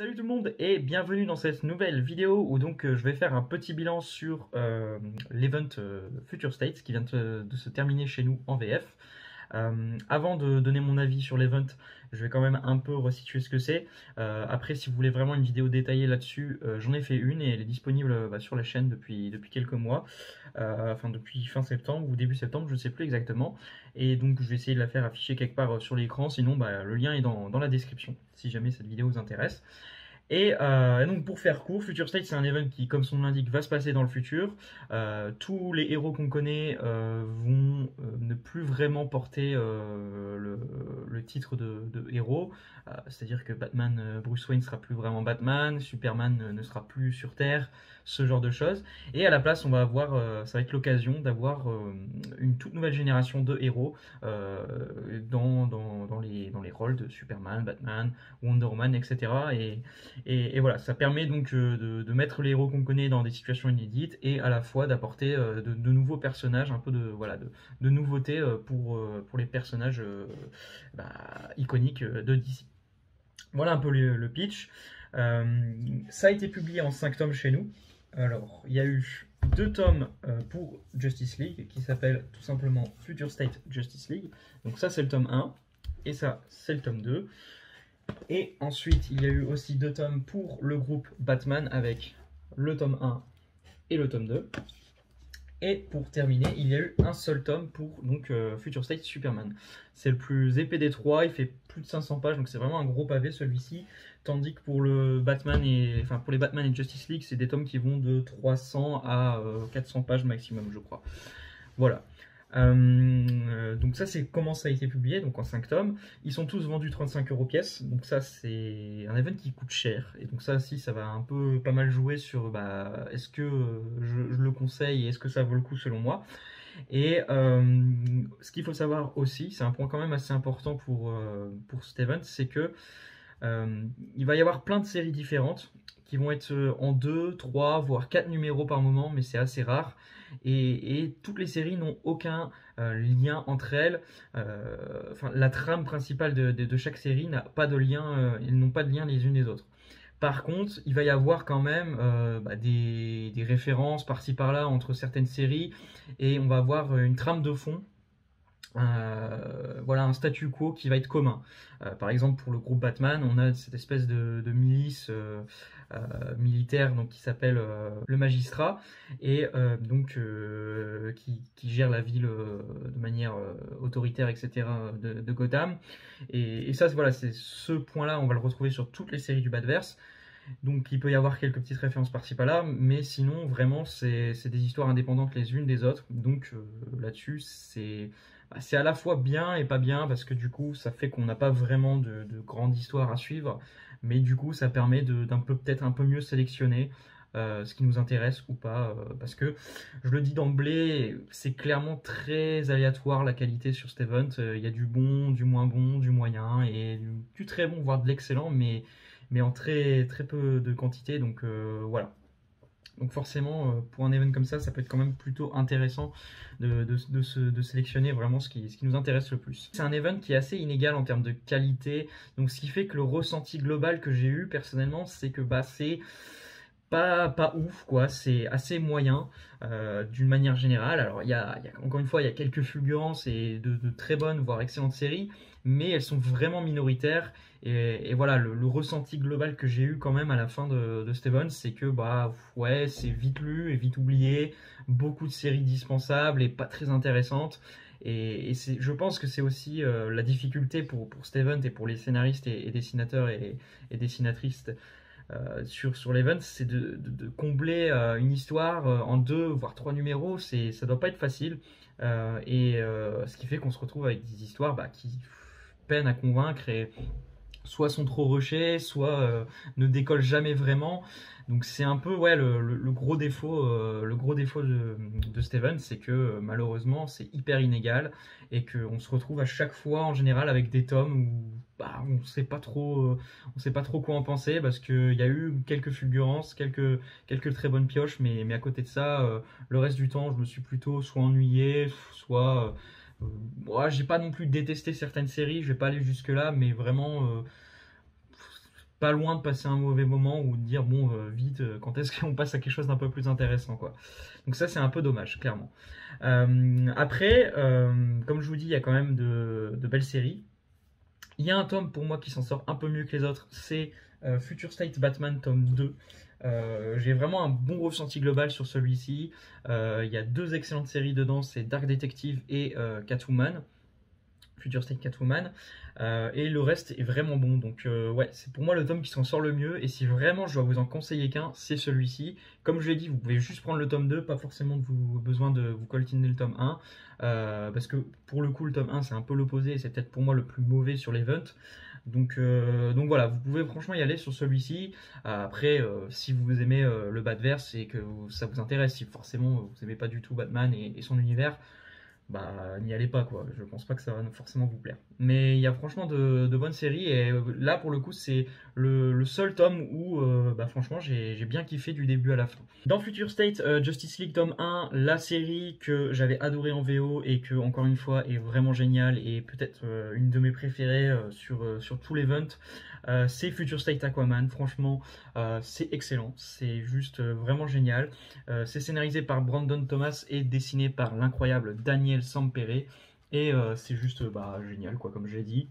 Salut tout le monde et bienvenue dans cette nouvelle vidéo où je vais faire un petit bilan sur l'event Future States qui vient de se terminer chez nous en VF. Avant de donner mon avis sur l'event, je vais quand même un peu resituer ce que c'est. Après, si vous voulez vraiment une vidéo détaillée là-dessus, j'en ai fait une et elle est disponible sur la chaîne depuis quelques mois. Enfin depuis fin septembre ou début septembre, je ne sais plus exactement. Et donc je vais essayer de la faire afficher quelque part sur l'écran, sinon le lien est dans la description, si jamais cette vidéo vous intéresse. Et donc pour faire court, Future State c'est un event qui, comme son nom l'indique, va se passer dans le futur. Tous les héros qu'on connaît vont ne plus vraiment porter le titre de héros. C'est-à-dire que Batman, Bruce Wayne sera plus vraiment Batman, Superman ne sera plus sur Terre, ce genre de choses. Et à la place, on va avoir, ça va être l'occasion d'avoir une toute nouvelle génération de héros dans les rôles de Superman, Batman, Wonder Woman, etc. Et voilà, ça permet donc de mettre les héros qu'on connaît dans des situations inédites et à la fois d'apporter de nouveaux personnages, un peu de nouveautés pour les personnages iconiques de DC. Voilà un peu le pitch. Ça a été publié en 5 tomes chez nous. Alors, il y a eu 2 tomes pour Justice League qui s'appelle tout simplement Future State Justice League. Donc ça c'est le tome 1 et ça c'est le tome 2. Et ensuite, il y a eu aussi 2 tomes pour le groupe Batman avec le tome 1 et le tome 2. Et pour terminer, il y a eu un seul tome pour Future State Superman. C'est le plus épais des 3, il fait plus de 500 pages, donc c'est vraiment un gros pavé celui-ci. Tandis que pour pour les Batman et Justice League, c'est des tomes qui vont de 300 à 400 pages maximum, je crois. Voilà. Donc ça c'est comment ça a été publié, donc en 5 tomes. Ils sont tous vendus 35 € pièce, donc ça c'est un event qui coûte cher. Et donc ça aussi ça va un peu pas mal jouer sur est-ce que je le conseille et est-ce que ça vaut le coup selon moi. Et ce qu'il faut savoir aussi, c'est un point quand même assez important pour cet event, c'est que il va y avoir plein de séries différentes qui vont être en 2, 3, voire 4 numéros par moment, mais c'est assez rare. Et toutes les séries n'ont aucun lien entre elles. La trame principale de chaque série n'a pas de lien, ils n'ont pas de lien les unes des autres. Par contre, il va y avoir quand même des références par-ci par-là entre certaines séries, et on va avoir une trame de fond, voilà, un statu quo qui va être commun. Par exemple, pour le groupe Batman, on a cette espèce de milice militaire qui s'appelle le Magistrat et qui gère la ville de manière autoritaire, etc. de Gotham. Et ça, voilà, c'est ce point-là, on va le retrouver sur toutes les séries du Batverse. Donc il peut y avoir quelques petites références par-ci par-là, mais sinon vraiment c'est des histoires indépendantes les unes des autres. Donc là-dessus c'est à la fois bien et pas bien parce que du coup ça fait qu'on n'a pas vraiment de grande histoire à suivre, mais du coup ça permet peut-être un peu mieux sélectionner ce qui nous intéresse ou pas, parce que je le dis d'emblée, c'est clairement très aléatoire la qualité sur cet event. Il y a du bon, du moins bon, du moyen et du très bon, voire de l'excellent, mais en très, très peu de quantité. Donc voilà. Donc forcément, pour un event comme ça peut être quand même plutôt intéressant de sélectionner vraiment ce qui nous intéresse le plus. C'est un event qui est assez inégal en termes de qualité, donc ce qui fait que le ressenti global que j'ai eu personnellement, c'est que c'est pas ouf, quoi, c'est assez moyen d'une manière générale. Alors encore une fois, il y a quelques fulgurances et de très bonnes, voire excellentes séries, mais elles sont vraiment minoritaires. Et voilà, le ressenti global que j'ai eu quand même à la fin de Steven, c'est que ouais, c'est vite lu et vite oublié, beaucoup de séries dispensables et pas très intéressantes. Et je pense que c'est aussi la difficulté pour Steven et pour les scénaristes et dessinateurs et dessinatrices sur l'event, c'est de combler une histoire en 2 voire 3 numéros. Ça doit pas être facile, ce qui fait qu'on se retrouve avec des histoires qui peinent à convaincre et soit sont trop rushées, soit ne décollent jamais vraiment. Donc c'est un peu ouais, le gros défaut, de Steven, c'est que malheureusement c'est hyper inégal et qu'on se retrouve à chaque fois en général avec des tomes où on sait pas trop quoi en penser parce qu'il y a eu quelques fulgurances, quelques très bonnes pioches, mais à côté de ça, le reste du temps, je me suis plutôt soit ennuyé, soit j'ai pas non plus détesté certaines séries, je vais pas aller jusque là, mais vraiment pas loin de passer un mauvais moment ou de dire bon vite quand est-ce qu'on passe à quelque chose d'un peu plus intéressant quoi. Donc ça c'est un peu dommage clairement. Après comme je vous dis il y a quand même de belles séries. Il y a un tome pour moi qui s'en sort un peu mieux que les autres, c'est Future State Batman tome 2. J'ai vraiment un bon ressenti global sur celui-ci. Il y a deux excellentes séries dedans, c'est Dark Detective et Catwoman. Future State Catwoman, et le reste est vraiment bon. Donc ouais, c'est pour moi le tome qui s'en sort le mieux. Et si vraiment je dois vous en conseiller qu'un, c'est celui-ci. Comme je l'ai dit, vous pouvez juste prendre le tome 2, pas forcément besoin de vous coltiner le tome 1, parce que pour le coup le tome 1 c'est un peu l'opposé et c'est peut-être pour moi le plus mauvais sur l'event. Donc voilà, vous pouvez franchement y aller sur celui-ci. Après, si vous aimez le Batverse et que ça vous intéresse, si forcément vous aimez pas du tout Batman et son univers, bah n'y allez pas quoi, je pense pas que ça va forcément vous plaire. Mais il y a franchement de bonnes séries et là pour le coup c'est le seul tome où bah, franchement j'ai bien kiffé du début à la fin. Dans Future State, Justice League tome 1, la série que j'avais adoré en VO et que encore une fois est vraiment géniale et peut-être une de mes préférées sur tout l'event, c'est Future State Aquaman. Franchement c'est excellent, c'est juste vraiment génial. C'est scénarisé par Brandon Thomas et dessiné par l'incroyable Daniel Sampere. Et c'est juste bah, génial, quoi, comme j'ai dit.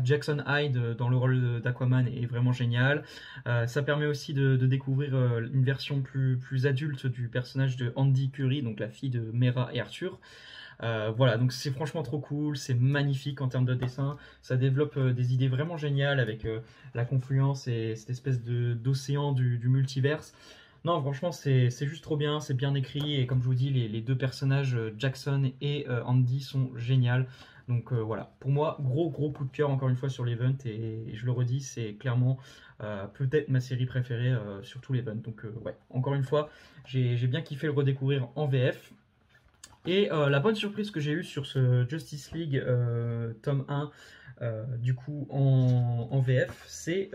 Jackson Hyde dans le rôle d'Aquaman est vraiment génial. Ça permet aussi de découvrir une version plus adulte du personnage de Andy Curry, donc la fille de Mera et Arthur. Voilà, donc c'est franchement trop cool, c'est magnifique en termes de dessin, ça développe des idées vraiment géniales avec la confluence et cette espèce d'océan du multiverse. Non, franchement, c'est juste trop bien, c'est bien écrit, et comme je vous dis, les deux personnages, Jackson et Andy, sont géniaux. Donc voilà, pour moi, gros coup de cœur encore une fois sur l'event, et je le redis, c'est clairement peut-être ma série préférée sur tout l'event. Donc ouais, encore une fois, j'ai bien kiffé le redécouvrir en VF. Et la bonne surprise que j'ai eue sur ce Justice League tome 1, du coup en VF, c'est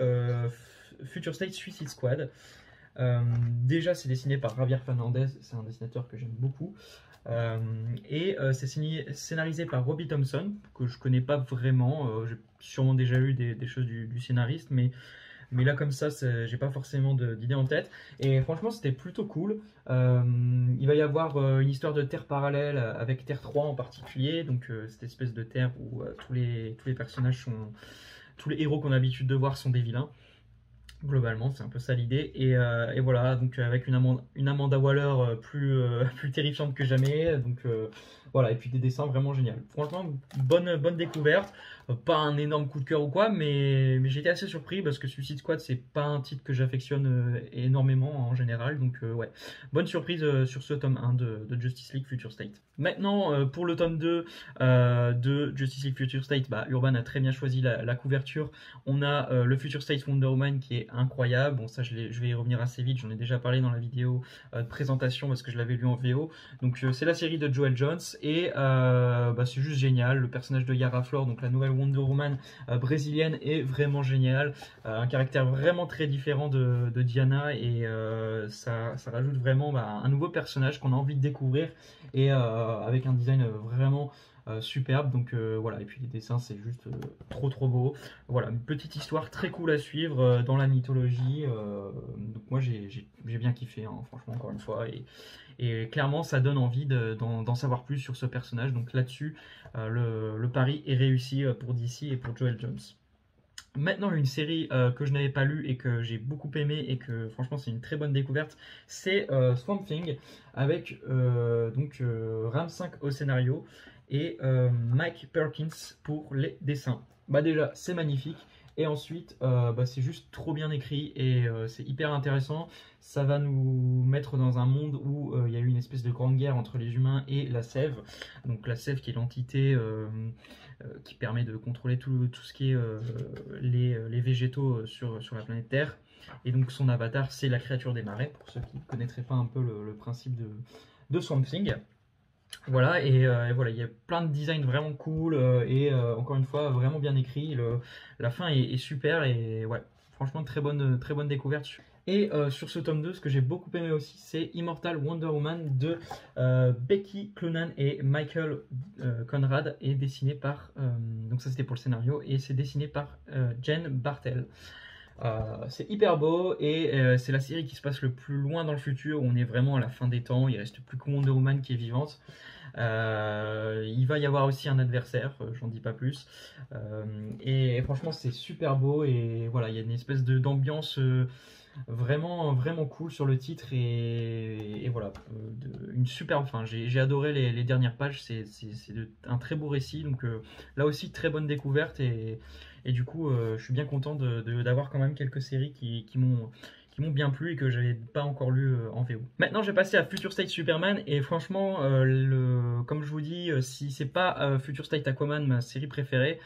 Future State Suicide Squad. Déjà, c'est dessiné par Javier Fernandez, c'est un dessinateur que j'aime beaucoup. Et c'est scénarisé par Robbie Thompson, que je connais pas vraiment. J'ai sûrement déjà eu des choses du scénariste, mais là, comme ça, j'ai pas forcément d'idée en tête. Et franchement, c'était plutôt cool. Il va y avoir une histoire de Terre parallèle avec Terre 3 en particulier. Donc, cette espèce de Terre où tous les personnages sont. Tous les héros qu'on a l'habitude de voir sont des vilains. Globalement, c'est un peu ça l'idée. Et voilà, donc avec une Amanda Waller plus terrifiante que jamais. Donc voilà, et puis des dessins vraiment géniaux. Franchement, bonne découverte. Pas un énorme coup de cœur ou quoi, mais j'étais assez surpris parce que Suicide Squad, c'est pas un titre que j'affectionne énormément en général. Donc ouais, bonne surprise sur ce tome 1 de Justice League Future State. Maintenant, pour le tome 2 de Justice League Future State, bah, Urban a très bien choisi la couverture. On a le Future State Wonder Woman qui est incroyable. Bon, ça, je vais y revenir assez vite. J'en ai déjà parlé dans la vidéo de présentation parce que je l'avais lu en VO. Donc, c'est la série de Joel Jones et bah, c'est juste génial. Le personnage de Yara Flor, donc la nouvelle Wonder Woman brésilienne, est vraiment génial. Un caractère vraiment très différent de Diana et ça rajoute vraiment bah, un nouveau personnage qu'on a envie de découvrir et avec un design vraiment superbe. Donc voilà, et puis les dessins, c'est juste trop beau. Voilà, une petite histoire très cool à suivre dans la mythologie. Donc moi j'ai bien kiffé, hein, franchement, encore une fois. Et clairement, ça donne envie d'en savoir plus sur ce personnage. Donc là-dessus, le pari est réussi pour DC et pour Joel Jones. Maintenant, une série que je n'avais pas lue et que j'ai beaucoup aimé et que franchement c'est une très bonne découverte, c'est Swamp Thing avec Ram 5 au scénario et Mike Perkins pour les dessins. Bah déjà c'est magnifique et ensuite bah, c'est juste trop bien écrit et c'est hyper intéressant. Ça va nous mettre dans un monde où il y a eu une espèce de grande guerre entre les humains et la Sève. Donc la Sève qui est l'entité qui permet de contrôler tout ce qui est les végétaux sur la planète Terre. Et donc son avatar, c'est la créature des marais, pour ceux qui ne connaîtraient pas un peu le principe de Swamp Thing. Voilà, et voilà, il y a plein de designs vraiment cool, et encore une fois, vraiment bien écrit. La fin est super, et ouais, franchement, très bonne découverte. Et sur ce tome 2, ce que j'ai beaucoup aimé aussi, c'est Immortal Wonder Woman de Becky Cloonan et Michael Conrad, et dessiné par, donc ça c'était pour le scénario, et c'est dessiné par Jen Bartel. C'est hyper beau et c'est la série qui se passe le plus loin dans le futur. On est vraiment à la fin des temps. Il reste plus que Wonder Woman qui est vivante. Il va y avoir aussi un adversaire, j'en dis pas plus. Et franchement, c'est super beau et voilà, il y a une espèce d'ambiance vraiment, vraiment cool sur le titre et voilà, une super. Enfin, j'ai adoré les dernières pages. C'est un très beau récit. Donc là aussi, très bonne découverte et du coup, je suis bien content d'avoir quand même quelques séries qui m'ont bien plu et que j'avais pas encore lu en VO. Maintenant, je vais passer à Future State Superman et franchement, comme je vous dis, si c'est pas Future State Aquaman, ma série préférée,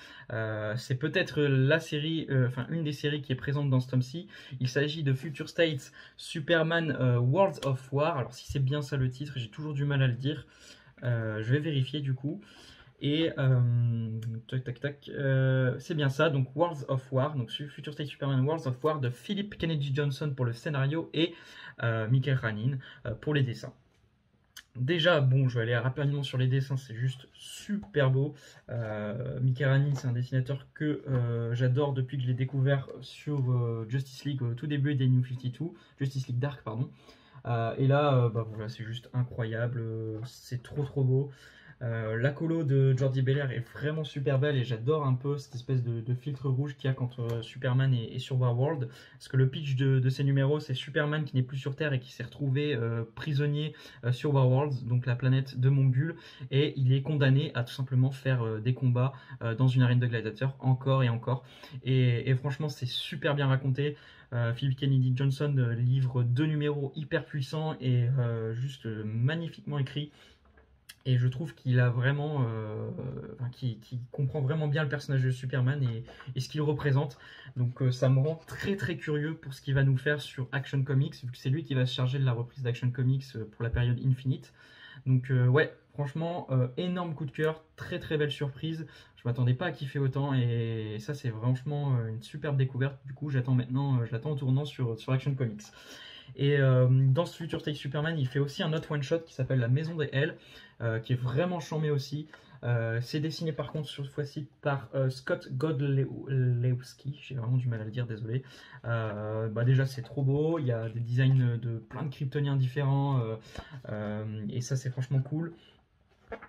c'est peut-être la série, enfin une des séries qui est présente dans ce tome-ci. Il s'agit de Future State Superman Worlds of War. Alors si c'est bien ça le titre, j'ai toujours du mal à le dire. Je vais vérifier du coup. Et tac tac tac, c'est bien ça, donc Worlds of War, donc Future State Superman Worlds of War de Philip Kennedy Johnson pour le scénario et Michael Ranin pour les dessins. Déjà, bon, je vais aller rapidement sur les dessins, c'est juste super beau. Michael Ranin, c'est un dessinateur que j'adore depuis que je l'ai découvert sur Justice League au tout début des New 52, Justice League Dark, pardon. Et là, bah, voilà, c'est juste incroyable, c'est trop beau. La colo de Jordi Belair est vraiment super belle et j'adore un peu cette espèce de filtre rouge qu'il y a quand Superman est sur Warworld. Parce que le pitch de ces numéros, c'est Superman qui n'est plus sur Terre et qui s'est retrouvé prisonnier sur Warworld, donc la planète de Mongul, et il est condamné à tout simplement faire des combats dans une arène de gladiateurs encore et encore. Et franchement, c'est super bien raconté. Philip Kennedy Johnson livre 2 numéros hyper puissants et juste magnifiquement écrits. Et je trouve qu'il a vraiment, qu'il comprend vraiment bien le personnage de Superman et ce qu'il représente. Donc ça me rend très curieux pour ce qu'il va nous faire sur Action Comics, vu que c'est lui qui va se charger de la reprise d'Action Comics pour la période Infinite. Donc ouais, franchement, énorme coup de cœur, très belle surprise. Je m'attendais pas à kiffer autant et ça c'est franchement une superbe découverte. Du coup, j'attends maintenant, je l'attends en tournant sur Action Comics. Et dans ce Future State Superman, il fait aussi un autre one-shot qui s'appelle La Maison des L, qui est vraiment charmé aussi. C'est dessiné par contre cette fois-ci par Scott Godlewski, j'ai vraiment du mal à le dire, désolé. Bah déjà c'est trop beau, il y a des designs de plein de kryptoniens différents, et ça c'est franchement cool.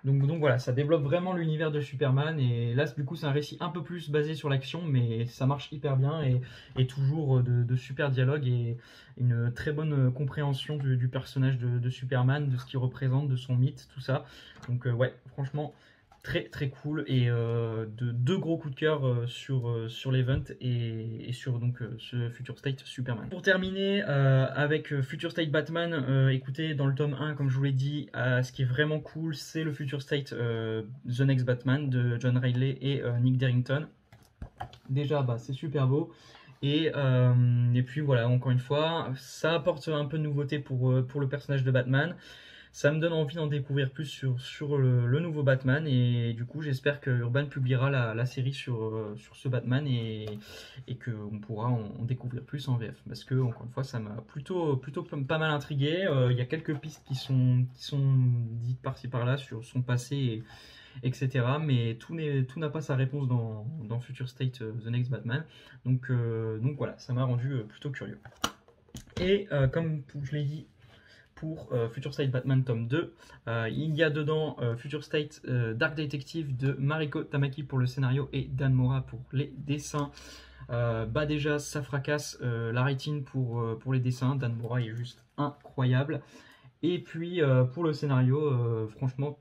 Donc voilà, ça développe vraiment l'univers de Superman et là du coup c'est un récit un peu plus basé sur l'action mais ça marche hyper bien et toujours de super dialogues et une très bonne compréhension du personnage de Superman, de ce qu'il représente, de son mythe, tout ça. Donc ouais, franchement très cool et deux gros coups de cœur sur l'event et sur donc ce Future State Superman. Pour terminer avec Future State Batman, écoutez, dans le tome 1 comme je vous l'ai dit, ce qui est vraiment cool c'est le Future State The Next Batman de John Riley et Nick Derrington. Déjà bah, c'est super beau. Et puis voilà, encore une fois, ça apporte un peu de nouveauté pour le personnage de Batman. Ça me donne envie d'en découvrir plus sur le nouveau Batman et du coup j'espère que Urban publiera la série sur ce Batman et qu'on pourra en découvrir plus en VF parce que encore une fois ça m'a plutôt pas mal intrigué. Il y a quelques pistes qui sont dites par-ci par-là sur son passé etc. Mais tout n'a pas sa réponse dans Future State The Next Batman. Donc voilà, ça m'a rendu plutôt curieux. Et comme je l'ai dit pour Future State Batman tome 2. Il y a dedans Future State Dark Detective de Mariko Tamaki pour le scénario et Dan Mora pour les dessins. Bah déjà ça fracasse la rétine pour les dessins. Dan Mora est juste incroyable. Et puis pour le scénario, franchement,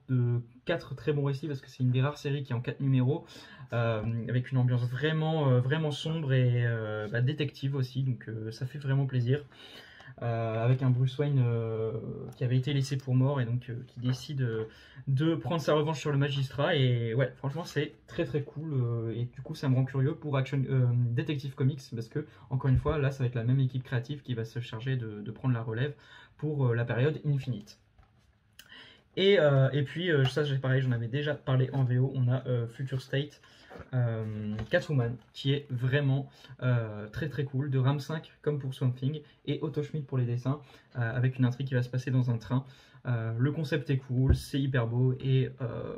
4 très bons récits parce que c'est une des rares séries qui est en 4 numéros, avec une ambiance vraiment sombre et bah, détective aussi, donc ça fait vraiment plaisir. Avec un Bruce Wayne qui avait été laissé pour mort et donc qui décide de prendre sa revanche sur le magistrat. Et ouais, franchement, c'est très cool. Et du coup, ça me rend curieux pour Action Detective Comics parce que, encore une fois, là, ça va être la même équipe créative qui va se charger de prendre la relève pour la période Infinite. Et puis, ça, pareil, j'en avais déjà parlé en VO. On a Future State Catwoman, qui est vraiment très très cool, de Ram 5 comme pour Swamp Thing, et Otto Schmidt pour les dessins, avec une intrigue qui va se passer dans un train. Le concept est cool, c'est hyper beau, et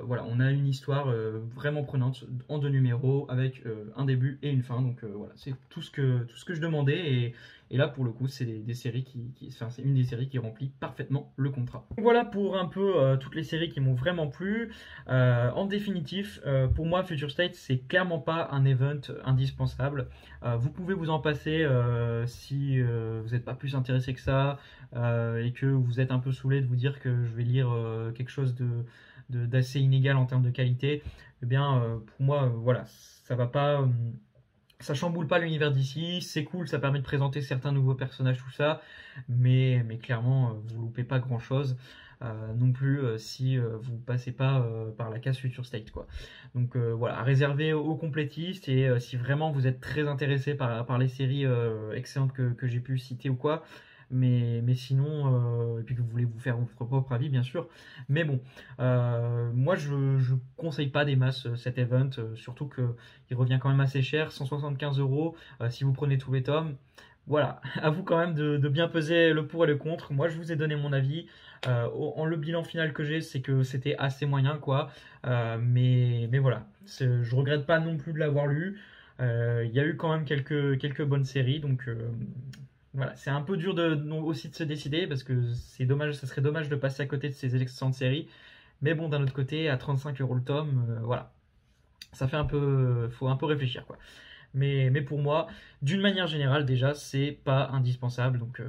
voilà, on a une histoire vraiment prenante en 2 numéros, avec un début et une fin, donc voilà, c'est tout ce que je demandais, et là pour le coup c'est des séries enfin, c'est une des séries qui remplit parfaitement le contrat. Voilà pour un peu toutes les séries qui m'ont vraiment plu. En définitif, pour moi Future State c'est clairement pas un event indispensable. Vous pouvez vous en passer si vous n'êtes pas plus intéressé que ça, et que vous êtes un peu saoulé de vous dire que je vais lire quelque chose d'assez inégal en termes de qualité. Eh bien pour moi voilà, ça va pas, ça chamboule pas l'univers d'ici, c'est cool, ça permet de présenter certains nouveaux personnages, tout ça, mais clairement, vous loupez pas grand chose non plus si vous passez pas par la case Future State, quoi. Donc voilà, réservé aux complétistes, et si vraiment vous êtes très intéressé par les séries excellentes que j'ai pu citer ou quoi, mais sinon, et puis que vous voulez vous faire votre propre avis, bien sûr. Mais bon, moi je conseille pas des masses cet event, surtout que il revient quand même assez cher, 175 € si vous prenez tous les tomes. Voilà, à vous quand même de bien peser le pour et le contre. Moi, je vous ai donné mon avis. Le bilan final que j'ai, c'est que c'était assez moyen, quoi. Mais voilà, je regrette pas non plus de l'avoir lu. Il y a eu quand même quelques bonnes séries, donc voilà, c'est un peu dur aussi de se décider, parce que c'est dommage, ça serait dommage de passer à côté de ces excellentes séries. Mais bon, d'un autre côté, à 35 € le tome, voilà, ça fait un peu, faut un peu réfléchir, quoi. Mais pour moi, d'une manière générale, déjà, c'est pas indispensable, donc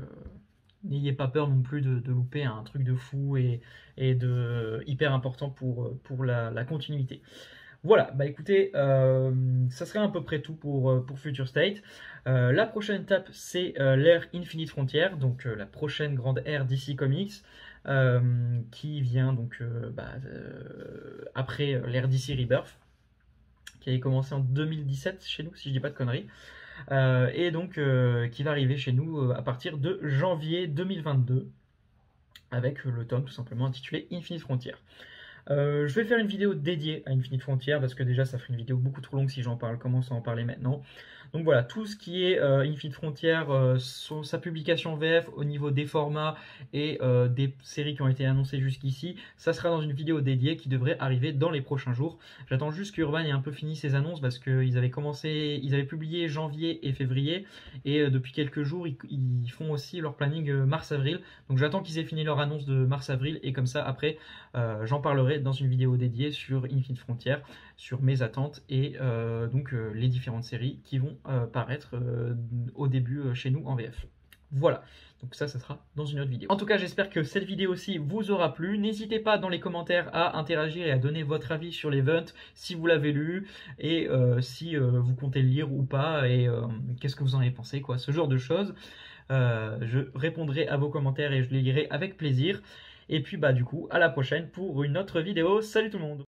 n'ayez pas peur non plus de louper un truc de fou et de hyper important pour la continuité. Voilà, bah écoutez, ça serait à peu près tout pour Future State. La prochaine étape, c'est l'ère Infinite Frontier, donc la prochaine grande ère DC Comics, qui vient donc après l'ère DC Rebirth, qui avait commencé en 2017 chez nous, si je dis pas de conneries, et donc qui va arriver chez nous à partir de janvier 2022, avec le tome tout simplement intitulé Infinite Frontier. Je vais faire une vidéo dédiée à Infinite Frontier, parce que déjà ça ferait une vidéo beaucoup trop longue si j'en parle, commence à en parler maintenant. Donc voilà, tout ce qui est Infinite Frontier, sa publication VF au niveau des formats et des séries qui ont été annoncées jusqu'ici, ça sera dans une vidéo dédiée qui devrait arriver dans les prochains jours. J'attends juste qu'Urban ait un peu fini ses annonces, parce qu'ils avaient publié janvier et février, et depuis quelques jours ils font aussi leur planning mars-avril. Donc j'attends qu'ils aient fini leur annonce de mars-avril, et comme ça après j'en parlerai dans une vidéo dédiée sur Infinite Frontier, sur mes attentes, et donc les différentes séries qui vont paraître au début chez nous en VF. Voilà, donc ça sera dans une autre vidéo. En tout cas, j'espère que cette vidéo aussi vous aura plu. N'hésitez pas dans les commentaires à interagir et à donner votre avis sur l'event, si vous l'avez lu, et si vous comptez le lire ou pas, et qu'est-ce que vous en avez pensé, quoi, ce genre de choses. Je répondrai à vos commentaires et je les lirai avec plaisir. Et puis bah du coup, à la prochaine pour une autre vidéo. Salut tout le monde!